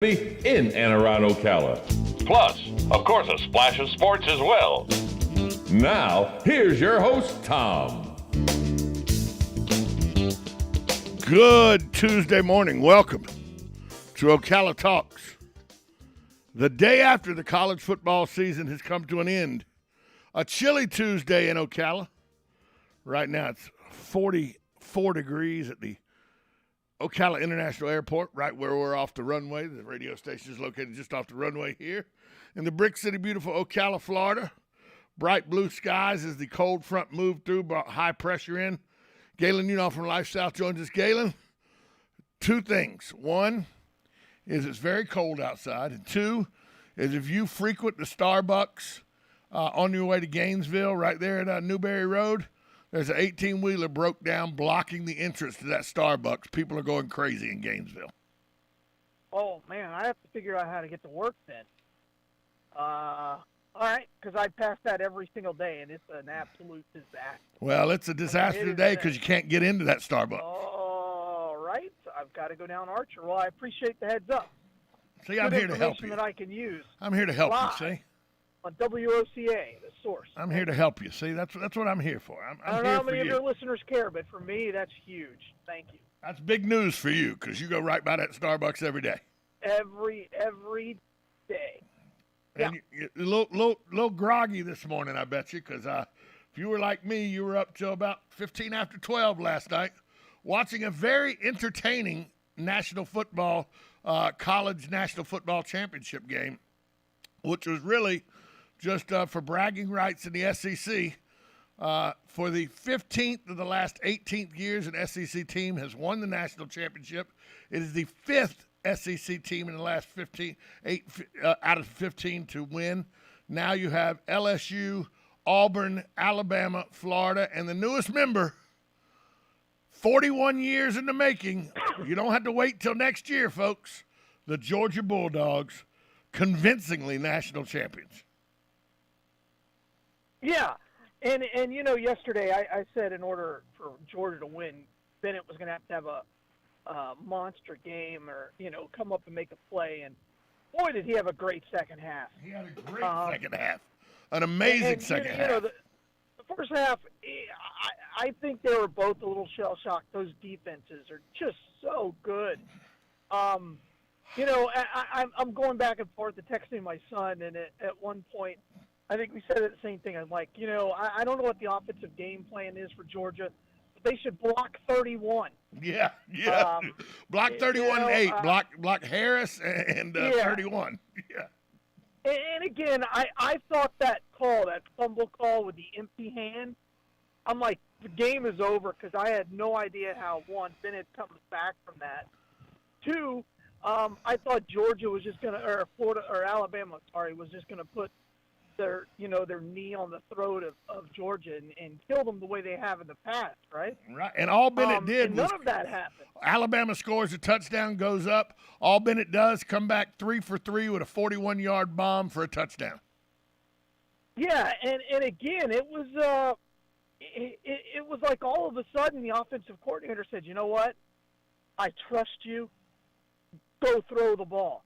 in and around Ocala. Plus, of course, a splash of sports as well. Now, here's your host, Tom. Good Tuesday morning. Welcome to Ocala Talks. The day after the college football season has come to an end, a chilly Tuesday in Ocala. Right now it's 44 degrees at the Ocala International Airport, right where we're off the runway. The radio station is located just off the runway here. In the Brick City, beautiful Ocala, Florida. Bright blue skies as the cold front moved through, brought high pressure in. Galen Unoff from Life South joins us. Galen, two things. One is it's very cold outside. And two is if you frequent the Starbucks on your way to Gainesville, right there at Newberry Road, there's an 18-wheeler broke down blocking the entrance to that Starbucks. People are going crazy in Gainesville. Oh, man, I have to figure out how to get to work then. All right, because I pass that every single day, and it's an absolute disaster. Well, it's a disaster today because you can't get into that Starbucks. All right, I've got to go down Archer. Well, I appreciate the heads up. See, I'm here to help you. That I can use. I'm here to help you, see? On WOCA, the source. I'm here to help you. See, that's what I'm here for. I don't know how many of your listeners care, but for me, that's huge. Thank you. That's big news for you because you go right by that Starbucks every day. Every day. And you're a little groggy this morning, I bet you, because if you were like me, you were up till about 15 after 12 last night watching a very entertaining national football, college national football championship game, which was really just for bragging rights in the SEC. For the 15th of the last 18th years, an SEC team has won the national championship. It is the fifth SEC team in the last 8 out of 15 to win. Now you have LSU, Auburn, Alabama, Florida, and the newest member, 41 years in the making. You don't have to wait till next year, folks. The Georgia Bulldogs, convincingly national champions. Yeah, and you know, yesterday I said in order for Georgia to win, Bennett was going to have a monster game or, you know, come up and make a play. And, boy, did he have a great second half. He had a great second half. An amazing second half. You know, the first half, I think they were both a little shell-shocked. Those defenses are just so good. You know, I'm going back and forth to texting my son, and at one point, I think we said the same thing. I'm like, you know, I don't know what the offensive game plan is for Georgia. They should block 31. Yeah. Block 31 and 8. Block Harris and 31. Yeah. And again, I thought that fumble call with the empty hand, I'm like, the game is over because I had no idea how, one, Bennett comes back from that. Two, I thought Georgia was just going to, or Florida, or Alabama, was just going to put their knee on the throat of Georgia and kill them the way they have in the past, right? Right, and all Bennett did was none of that happened. Alabama scores a touchdown, goes up. All Bennett does, come back 3 for 3 with a 41-yard bomb for a touchdown. Yeah, and again, it was it was like all of a sudden the offensive coordinator said, you know what? I trust you. Go throw the ball.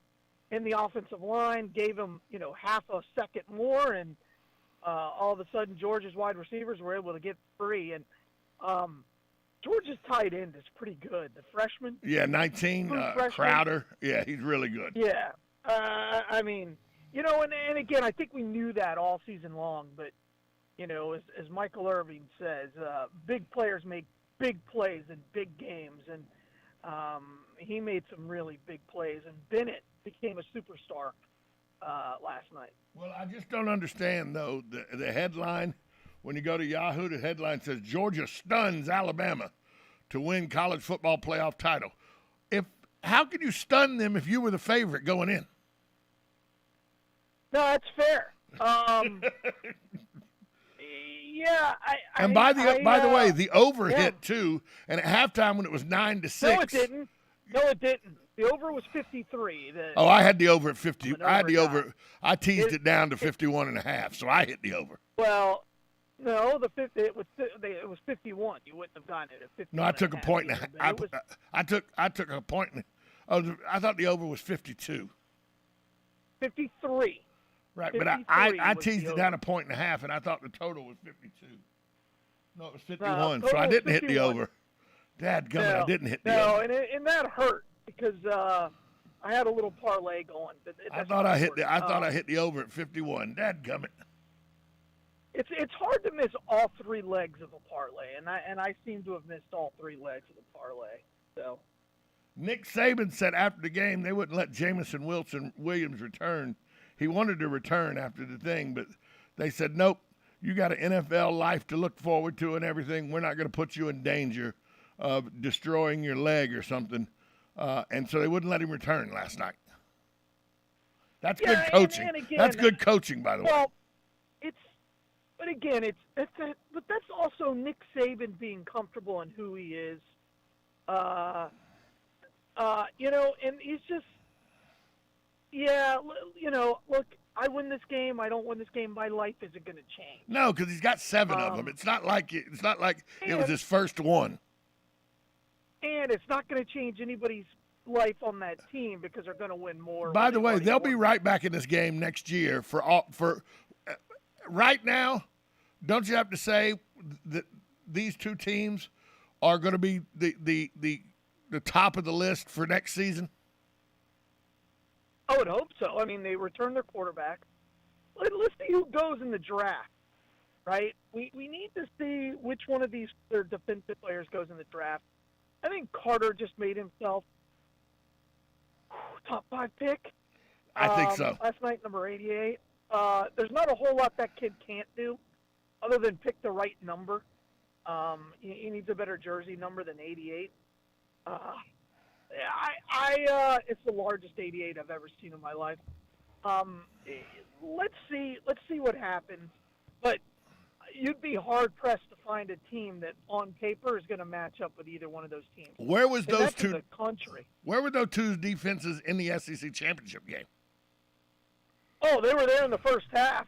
And the offensive line gave him, you know, half a second more, and all of a sudden Georgia's wide receivers were able to get free. And Georgia's tight end is pretty good. The freshman. Yeah, 19, Crowder. Yeah, he's really good. Yeah. I mean, you know, and again, I think we knew that all season long. But, you know, as Michael Irving says, big players make big plays in big games. And he made some really big plays. And Bennett became a superstar last night. Well, I just don't understand, though, the headline. When you go to Yahoo, the headline says, Georgia stuns Alabama to win college football playoff title. How can you stun them if you were the favorite going in? No, that's fair. Yeah, and by the way, the over hit too. And at halftime, when it was 9-6, No, it didn't. The over was 53. I had the over at 50. I had the over. I teased it down to 51.5, so I hit the over. Well, no, it was 51. You wouldn't have gotten it at 51. No, I took a point. I took a point. Oh, I thought the over was 52. 53. Right, but I 53 was teased the it down over. a point and a half, and I thought the total was 52. No, it was No, 51, so total I was didn't hit the 51. over. Dadgummit, I didn't hit the No, over. and that hurt because I had a little parlay going. But I thought I hit the over at 51. Dadgummit. It's hard to miss all three legs of a parlay, and I seem to have missed all three legs of the parlay. So Nick Saban said after the game they wouldn't let Jamison Williams return. He wanted to return after the thing, but they said, nope, you got an NFL life to look forward to and everything. We're not going to put you in danger of destroying your leg or something. And so they wouldn't let him return last night. That's good coaching. And again, that's good coaching, by the way. Well, but that's also Nick Saban being comfortable in who he is. And he's just, look, I win this game, I don't win this game, my life isn't going to change. No, because he's got 7 of them. It's not like it was his first one. And it's not going to change anybody's life on that team because they're going to win more. By the way, they'll be right back in this game next year for right now. Don't you have to say that these two teams are going to be the top of the list for next season? I would hope so. I mean, they return their quarterback. Let's see who goes in the draft, right? We need to see which one of their defensive players goes in the draft. I think Carter just made himself top 5 pick. I think so. Last night, number 88. There's not a whole lot that kid can't do other than pick the right number. He needs a better jersey number than 88. It's the largest 88 I've ever seen in my life. Let's see what happens. But you'd be hard pressed to find a team that on paper is going to match up with either one of those teams. Where was and those that's two? In the country. Where were those two defenses in the SEC championship game? Oh, they were there in the first half,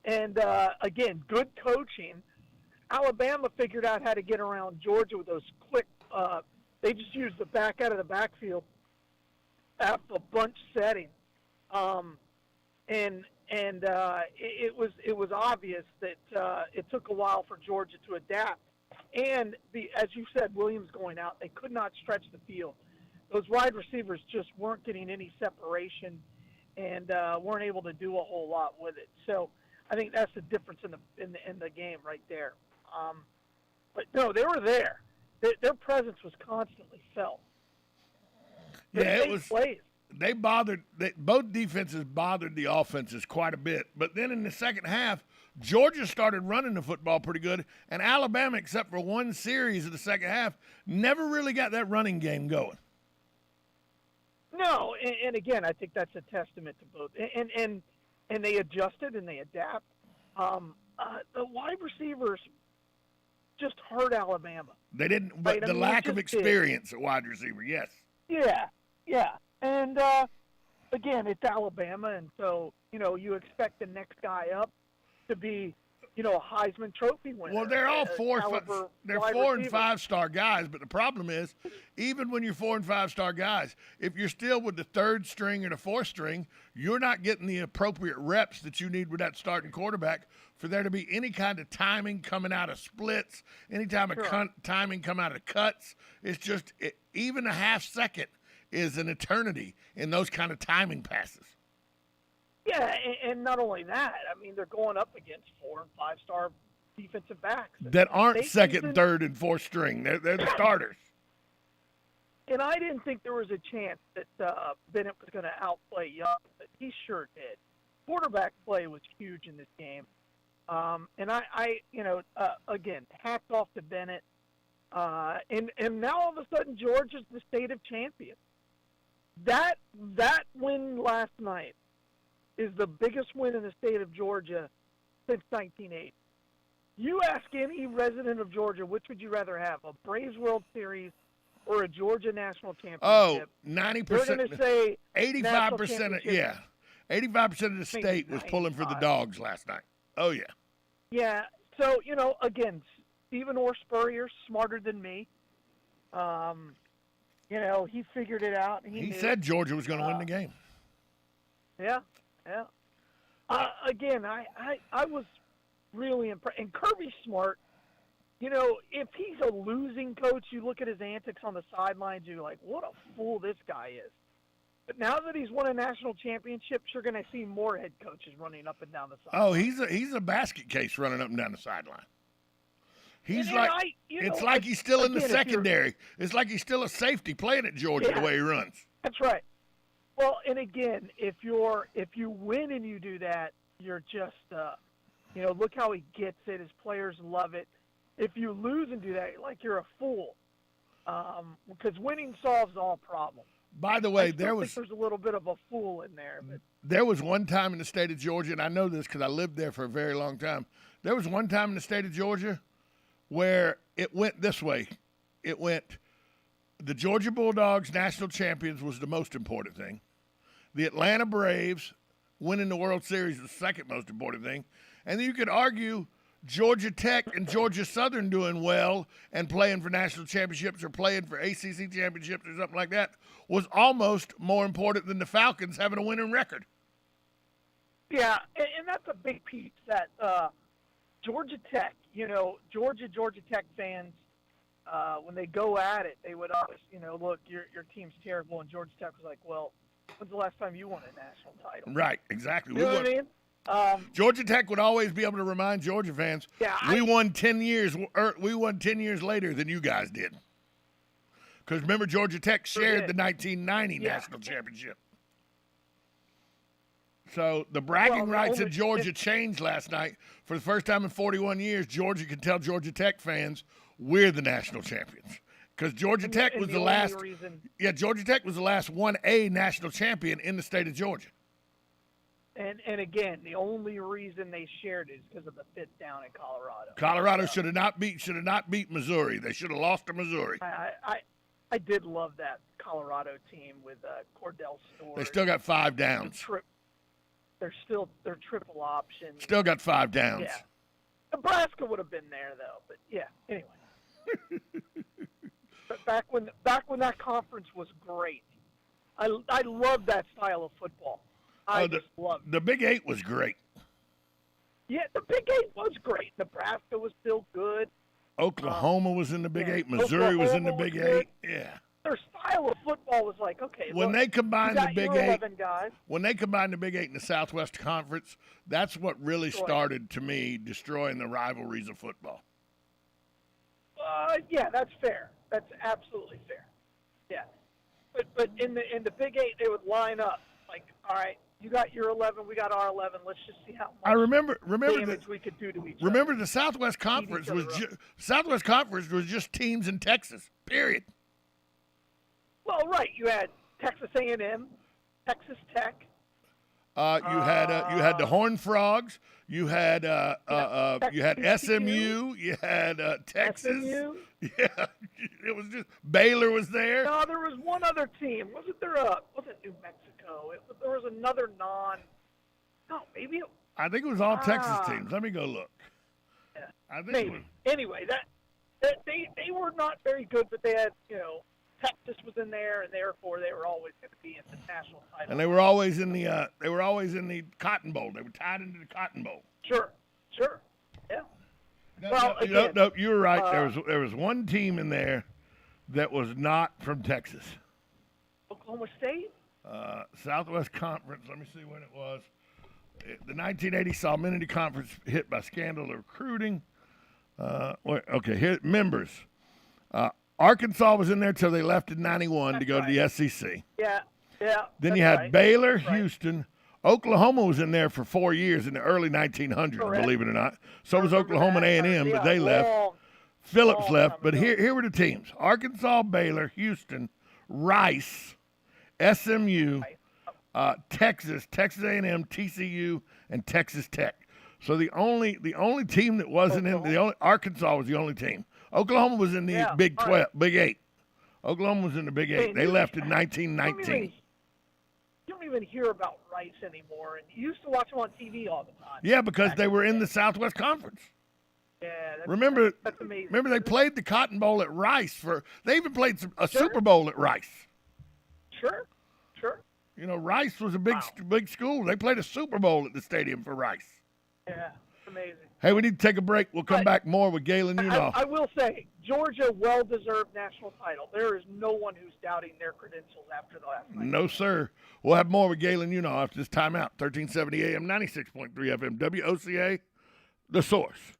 and again, good coaching. Alabama figured out how to get around Georgia with those quick. They just used the back out of the backfield at the bunch setting, it was obvious that it took a while for Georgia to adapt. And as you said, Williams going out, they could not stretch the field. Those wide receivers just weren't getting any separation and weren't able to do a whole lot with it. So I think that's the difference in the game right there. But no, they were there. Their presence was constantly felt. It was. Both defenses bothered the offenses quite a bit. But then in the second half, Georgia started running the football pretty good, and Alabama, except for one series in the second half, never really got that running game going. No, and again, I think that's a testament to both. And they adjusted and they adapt. The wide receivers just hurt Alabama. They didn't, but the lack of experience at wide receiver, yes. Yeah. And, again, it's Alabama, and so, you expect the next guy up to be, a Heisman Trophy winner. Well, they're all 4 and 5 star guys, but the problem is, even when you're 4 and 5 star guys, if you're still with the 3rd string or the 4th string, you're not getting the appropriate reps that you need with that starting quarterback for there to be any kind of timing coming out of splits, any time of timing come out of cuts. It's just even a half second is an eternity in those kind of timing passes. Yeah, and not only that, I mean, they're going up against 4 and 5 star defensive backs that aren't 2nd, 3rd, and 4th string. They're the starters. And I didn't think there was a chance that Bennett was going to outplay Young, but he sure did. Quarterback play was huge in this game. And again, hats off to Bennett. And now all of a sudden, Georgia's the state of champion. That win last night is the biggest win in the state of Georgia since 1980. You ask any resident of Georgia, which would you rather have, a Braves World Series or a Georgia National Championship? Oh, 90%. They're going to say 85%. 85% of the state was pulling for the Dogs last night. Oh, yeah. Yeah. So, again, Stephen Orr Spurrier, smarter than me. he figured it out. He knew. said Georgia was going to win the game. Yeah. Again, I was really impressed. And Kirby's smart. If he's a losing coach, you look at his antics on the sidelines, you're like, what a fool this guy is. But now that he's won a national championship, you're going to see more head coaches running up and down the sideline. Oh, he's a basket case running up and down the sideline. It's like he's still in the secondary. It's like he's still a safety playing at Georgia the way he runs. That's right. Well, and again, if you win and you do that, you're just look how he gets it. His players love it. If you lose and do that, you're a fool. Because winning solves all problems. By the way, I think there's a little bit of a fool in there. But there was one time in the state of Georgia, and I know this because I lived there for a very long time. There was one time in the state of Georgia where it went this way. It went the Georgia Bulldogs national champions was the most important thing. The Atlanta Braves winning the World Series was the second most important thing. And then you could argue Georgia Tech and Georgia Southern doing well and playing for national championships or playing for ACC championships or something like that was almost more important than the Falcons having a winning record. Yeah, and that's a big piece that Georgia Tech, Georgia Tech fans, when they go at it, they would always, look, your team's terrible, and Georgia Tech was like, well, when's the last time you won a national title? Right, exactly. You know what I mean? Georgia Tech would always be able to remind Georgia fans, we won 10 years. We won 10 years later than you guys did. Because remember, Georgia Tech shared the 1990 national championship. So the bragging rights of Georgia changed last night. For the first time in 41 years, Georgia can tell Georgia Tech fans we're the national champions. Because Georgia Tech was the last. Georgia Tech was the last 1A national champion in the state of Georgia. And again, the only reason they shared it is because of the fifth down in Colorado. Colorado should have not beat Missouri. They should have lost to Missouri. I did love that Colorado team with Cordell Stewart. They still got 5 downs. They're triple options. Still got 5 downs. Yeah. Nebraska would have been there though, but yeah. Anyway. But back when that conference was great, I loved that style of football. I just loved it. The Big 8 was great. Yeah, the Big 8 was great. Nebraska was still good. Oklahoma was in the Big 8. Missouri was in the Big 8. Yeah. Their style of football was like, okay. When they combined the Big 8, guys. When they combined the Big 8 and the Southwest Conference, that's what really started to me destroying the rivalries of football. Yeah, that's fair. That's absolutely fair. Yeah, but in the Big 8, they would line up like, all right, you got your 11, we got our 11. Let's just see how much I remember damage we could do to each other. Remember the Southwest Conference was just teams in Texas. Period. Well, right. You had Texas A&M, Texas Tech. You had the Horned Frogs. You had SMU. You had Texas. SMU? Yeah, it was just Baylor was there. No, there was one other team. Wasn't New Mexico? There was another maybe. I think it was all Texas teams. Let me go look. Yeah, I think maybe. Anyway, that they were not very good, but they had Texas was in there, and therefore they were always going to be in the national title. And they were always in the Cotton Bowl. They were tied into the Cotton Bowl. Sure, yeah. No, you were right. There was one team in there that was not from Texas. Oklahoma State? Southwest Conference. Let me see when it was. The 1980 Salminity Conference hit by scandal of recruiting. Here members. Arkansas was in there till they left in '91 to go to the SEC. Yeah. Then you had Baylor, Houston. Oklahoma was in there for 4 years in the early 1900s, believe it or not. So was Oklahoma and A&M, but they left. Phillips left. But here were the teams: Arkansas, Baylor, Houston, Rice, SMU, Texas A&M, TCU, and Texas Tech. So the only team that wasn't Arkansas was the only team. Oklahoma was in the Big 8. Oklahoma was in the Big 8. They left in 1919. You don't even hear about Rice anymore, and you used to watch them on TV all the time. Yeah, because they were in the Southwest Conference. Yeah, that's amazing. Remember they played the Cotton Bowl at Rice they even played a Super Bowl at Rice. Sure. You know, Rice was a big school. They played a Super Bowl at the stadium for Rice. Yeah, it's amazing. Hey, we need to take a break. We'll come back more with Galen Unoff. I will say, Georgia, well-deserved national title. There is no one who's doubting their credentials after the last night. No, sir. We'll have more with Galen Unoff after this timeout. 1370 AM, 96.3 FM, WOCA, The Source.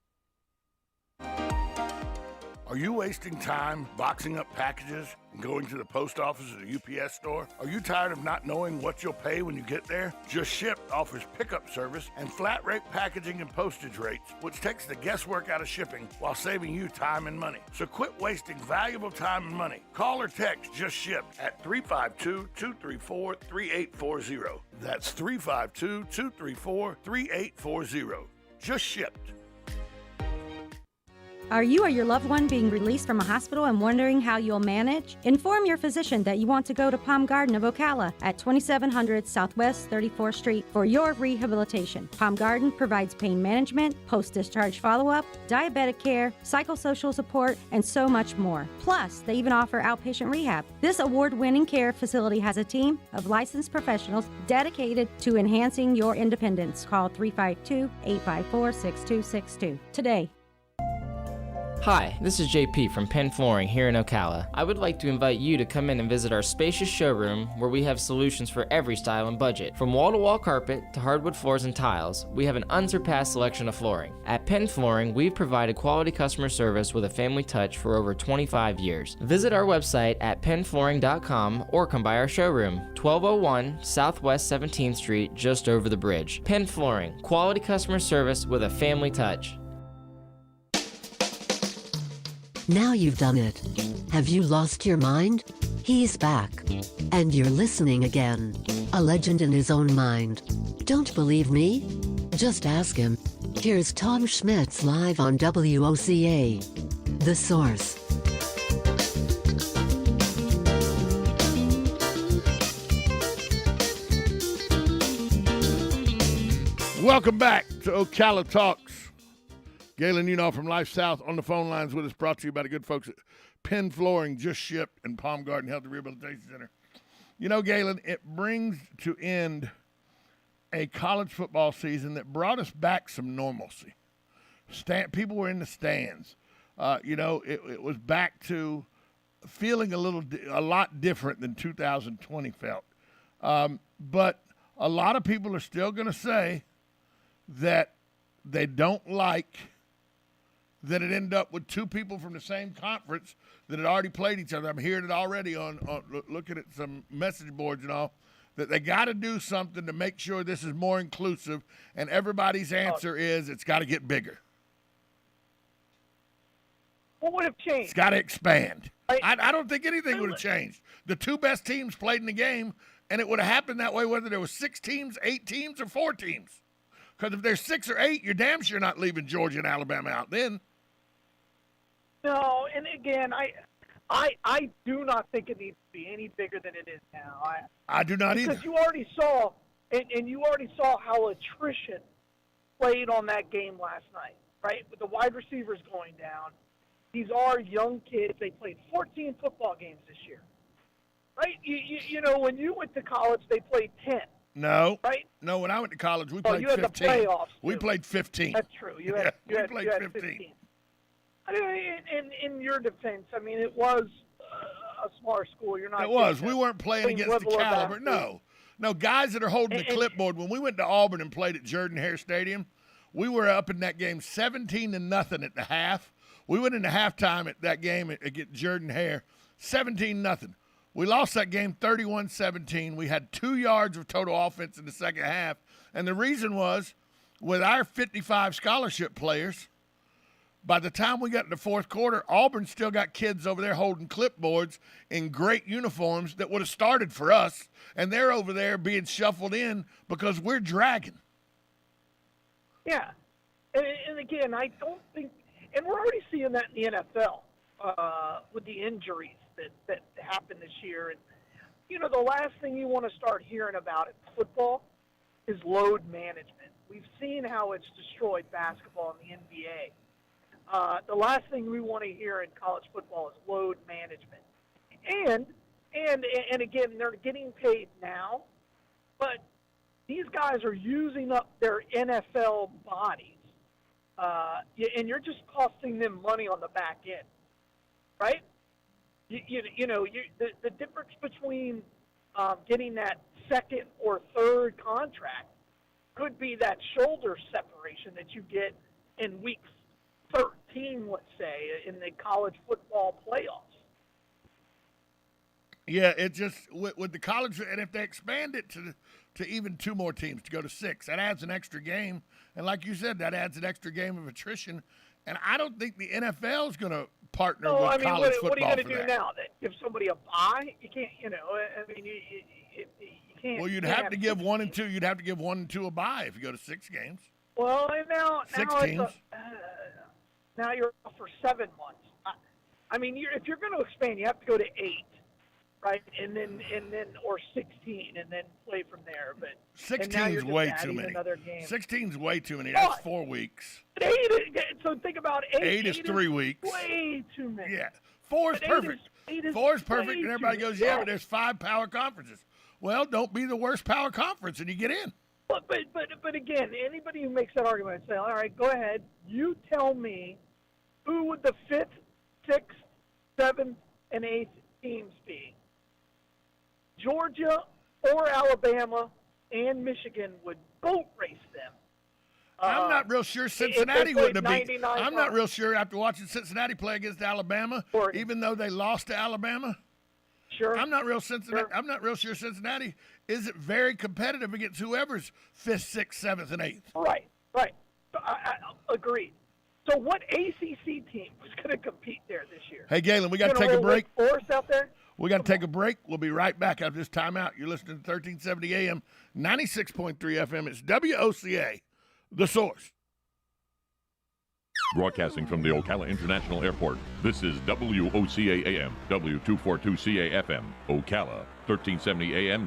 Are you wasting time boxing up packages and going to the post office or the UPS store? Are you tired of not knowing what you'll pay when you get there? Just Ship offers pickup service and flat rate packaging and postage rates, which takes the guesswork out of shipping while saving you time and money. So quit wasting valuable time and money. Call or text Just Ship at 352-234-3840. That's 352-234-3840. Just Shipped. Are you or your loved one being released from a hospital and wondering how you'll manage? Inform your physician that you want to go to Palm Garden of Ocala at 2700 Southwest 34th Street for your rehabilitation. Palm Garden provides pain management, post-discharge follow-up, diabetic care, psychosocial support, and so much more. Plus, they even offer outpatient rehab. This award-winning care facility has a team of licensed professionals dedicated to enhancing your independence. Call 352-854-6262 today. Hi, this is JP from Penn Flooring here in Ocala. I would like to invite you to come in and visit our spacious showroom where we have solutions for every style and budget. From wall-to-wall carpet to hardwood floors and tiles, we have an unsurpassed selection of flooring. At Penn Flooring, we've provided quality customer service with a family touch for over 25 years. Visit our website at pennflooring.com or come by our showroom, 1201 Southwest 17th Street, just over the bridge. Penn Flooring, quality customer service with a family touch. Now you've done it. Have you lost your mind? He's back. And you're listening again. A legend in his own mind. Don't believe me? Just ask him. Here's Tom Schmitz live on WOCA. The Source. Welcome back to Ocala Talks. Galen Unoff from Life South on the phone lines with us, brought to you by the good folks at Penn Flooring, Just Shipped, and Palm Garden Health and Rehabilitation Center. You know, Galen, it brings to end a college football season that brought us back some normalcy. People were in the stands. It was back to feeling a lot different than 2020 felt. But a lot of people are still going to say that they don't like that it ended up with two people from the same conference that had already played each other. I'm hearing it already on looking at some message boards and all, that they got to do something to make sure this is more inclusive, and everybody's answer is it's got to get bigger. What would have changed? It's got to expand. I don't think anything would have changed. The two best teams played in the game, and it would have happened that way whether there was 6 teams, 8 teams, or 4 teams. Because if there's 6 or 8, you're damn sure not leaving Georgia and Alabama out then. No, and again, I do not think it needs to be any bigger than it is now. I do not either. Because you already saw, and you already saw how attrition played on that game last night, right? With the wide receivers going down. These are young kids. They played 14 football games this year, right? You know, when you went to college, they played 10. No. Right? No, when I went to college, we played you had 15. The playoffs, we played 15. That's true. You had 15. I mean, in your defense, I mean, it was a smaller school. You're not. It was. We weren't playing against the caliber. No, guys that are holding the clipboard. When we went to Auburn and played at Jordan-Hare Stadium, we were up in that game 17-0 at the half. We went into halftime at that game against Jordan-Hare, 17-0. We lost that game 31-17. We had 2 yards of total offense in the second half. And the reason was, with our 55 scholarship players, by the time we got in the fourth quarter, Auburn still got kids over there holding clipboards in great uniforms that would have started for us, and they're over there being shuffled in because we're dragging. Yeah. And again, I don't think – and we're already seeing that in the NFL with the injuries that happened this year. And, you know, the last thing you want to start hearing about in football is load management. We've seen how it's destroyed basketball in the NBA. The last thing we want to hear in college football is load management. And again, they're getting paid now, but these guys are using up their NFL bodies, and you're just costing them money on the back end, right? The difference between getting that second or third contract could be that shoulder separation that you get in week 13, let's say, in the college football playoffs. Yeah, it just with the college, and if they expand it to even 2 more teams to go to 6, that adds an extra game, and like you said, that adds an extra game of attrition. And I don't think the NFL is going to partner with college football. What are you going to do now? Give somebody a bye? You can't. You can't. Well, you'd have to give 1 and 2. You'd have to give 1 and 2 a bye if you go to 6 games. Well, and now 6 teams. Now you're off for 7 months. If you're going to expand, you have to go to 8. Right, and then or 16, and then play from there. But 16 is way too many. 16 is way too many. That's 4 weeks. 8. So think about 8. 8 is 3 weeks. Way too many. Yeah, 4 is perfect. 4 is perfect, and everybody goes, yeah, but there's 5 power conferences. Well, don't be the worst power conference, and you get in. But again, anybody who makes that argument say, all right, go ahead. You tell me who would the 5th, 6th, 7th, and 8th teams be? Georgia or Alabama and Michigan would boat race them. I'm not real sure Cincinnati wouldn't have beat. I'm not real sure after watching Cincinnati play against Alabama, even though they lost to Alabama. Sure. I'm not real sure Cincinnati isn't very competitive against whoever's 5th, 6th, 7th, and 8th. Right. I agreed. So what ACC team was going to compete there this year? Hey, Galen, we got to take a break. Force out there? We got to take a break. We'll be right back after this timeout. You're listening to 1370 AM, 96.3 FM. It's WOCA, The Source. Broadcasting from the Ocala International Airport, this is WOCA AM, W242CA FM, Ocala, 1370 AM,